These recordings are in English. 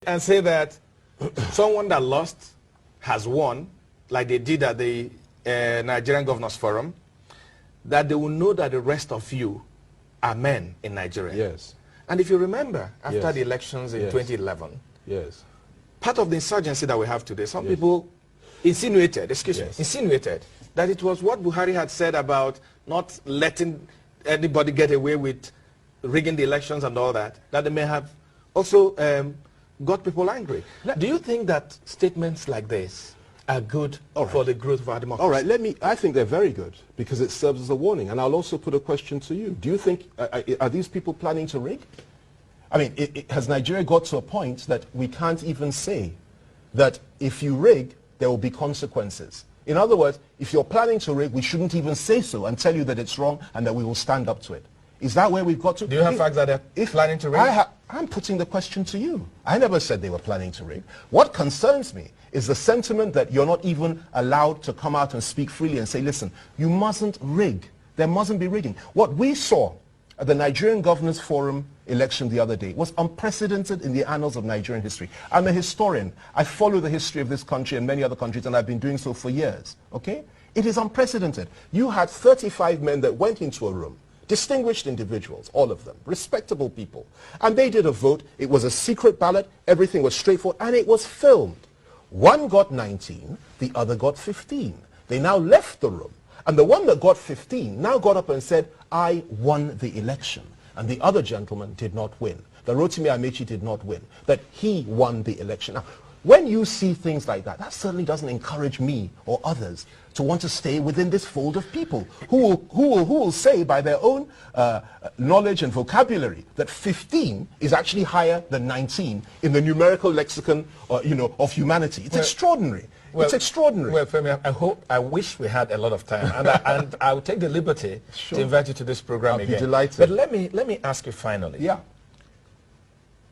and say that someone that lost has won, like they did at the Nigerian Governors Forum, that they will know that the rest of you are men in Nigeria. Yes. And if you remember, after Yes. the elections in Yes. 2011, Yes. part of the insurgency that we have today, some people insinuated, insinuated that it was what Buhari had said about not letting anybody get away with rigging the elections and all that, that they may have also got people angry. Do you think that statements like this are good for the growth of our democracy? All right, I think they're very good because it serves as a warning. And I'll also put a question to you. Do you think, are these people planning to rig? I mean, has Nigeria got to a point that we can't even say that if you rig, there will be consequences? In other words, if you're planning to rig, we shouldn't even say so and tell you that it's wrong and that we will stand up to it. Is that where we've got to? Do you have facts that they're planning to rig? I'm putting the question to you. I never said they were planning to rig. What concerns me is the sentiment that you're not even allowed to come out and speak freely and say, listen, you mustn't rig. There mustn't be rigging. What we saw at the Nigerian Governors Forum election the other day was unprecedented in the annals of Nigerian history. I'm a historian. I follow the history of this country and many other countries, and I've been doing so for years. Okay? It is unprecedented. You had 35 men that went into a room, distinguished individuals, all of them, respectable people. And they did a vote. It was a secret ballot. Everything was straightforward. And it was filmed. One got 19, the other got 15. They now left the room. And the one that got 15 now got up and said, I won the election. And the other gentleman did not win. The Rotimi Amechi did not win. That he won the election. Now, when you see things like that, that certainly doesn't encourage me or others to want to stay within this fold of people who will say by their own knowledge and vocabulary that 15 is actually higher than 19 in the numerical lexicon of humanity. It's extraordinary. It's extraordinary. Well, Femi, I wish we had a lot of time, and I will take the liberty to invite you to this program again. I'll be delighted. But let me ask you finally. Yeah.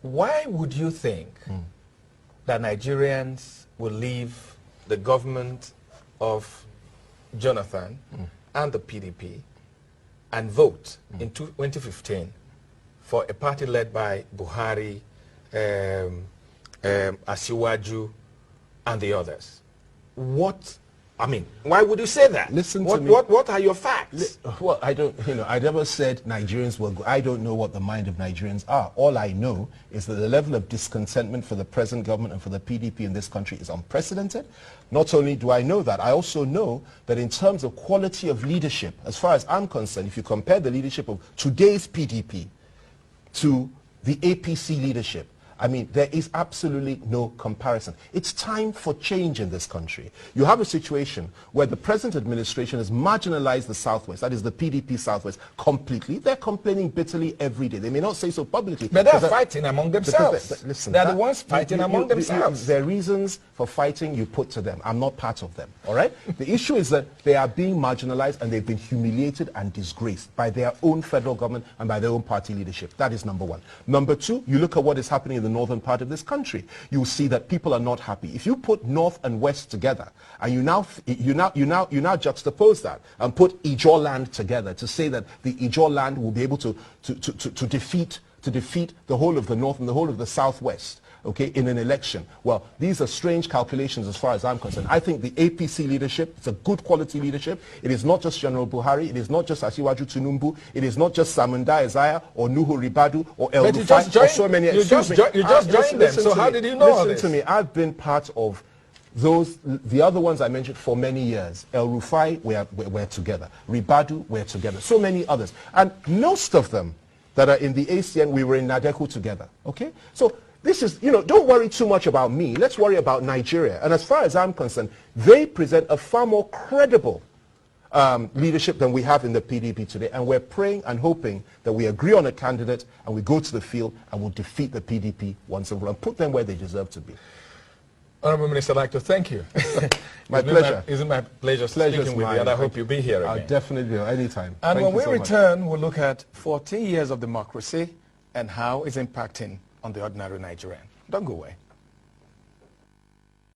Why would you think that Nigerians will leave the government of Jonathan and the PDP and vote in 2015 for a party led by Buhari, Asiwaju, and the others? Why would you say that? Listen to me. What are your facts? Well, I don't, I never said Nigerians will go. I don't know what the mind of Nigerians are. All I know is that the level of discontentment for the present government and for the PDP in this country is unprecedented. Not only do I know that, I also know that in terms of quality of leadership, as far as I'm concerned, if you compare the leadership of today's PDP to the APC leadership, I mean, there is absolutely no comparison. It's time for change in this country. You have a situation where the present administration has marginalized the Southwest, that is the PDP Southwest, completely. They're complaining bitterly every day. They may not say so publicly. But they're fighting among themselves. Listen, they're the ones fighting among themselves. Their reasons for fighting you put to them. I'm not part of them, all right? The issue is that they are being marginalized and they've been humiliated and disgraced by their own federal government and by their own party leadership. That is number one. Number two, you look at what is happening in the northern part of this country. You see that people are not happy. If you put north and west together and you now juxtapose that and put Ijaw land together to say that the Ijaw land will be able to defeat the whole of the north and the whole of the southwest, okay, in an election. Well, these are strange calculations as far as I'm concerned. I think the APC leadership, it's a good quality leadership. It is not just General Buhari. It is not just Asiwaju Tinubu. It is not just Samunda Isaiah or Nuhu Ribadu or El Rufai or so many. You just joined them, so how did you know all this? Listen to me. I've been part of the other ones I mentioned for many years. El Rufai, we're together. Ribadu, we're together. So many others. And most of them that are in the ACN, we were in Nadeku together, okay? So this is, don't worry too much about me. Let's worry about Nigeria. And as far as I'm concerned, they present a far more credible leadership than we have in the PDP today. And we're praying and hoping that we agree on a candidate and we go to the field and we'll defeat the PDP once and for all and put them where they deserve to be. Honorable Minister, I'd like to thank you. My pleasure. It's my pleasure speaking with you, and I hope you'll be here again. I'll definitely be anytime. And when we return, we'll look at 14 years of democracy and how it's impacting on the ordinary Nigerian. Don't go away.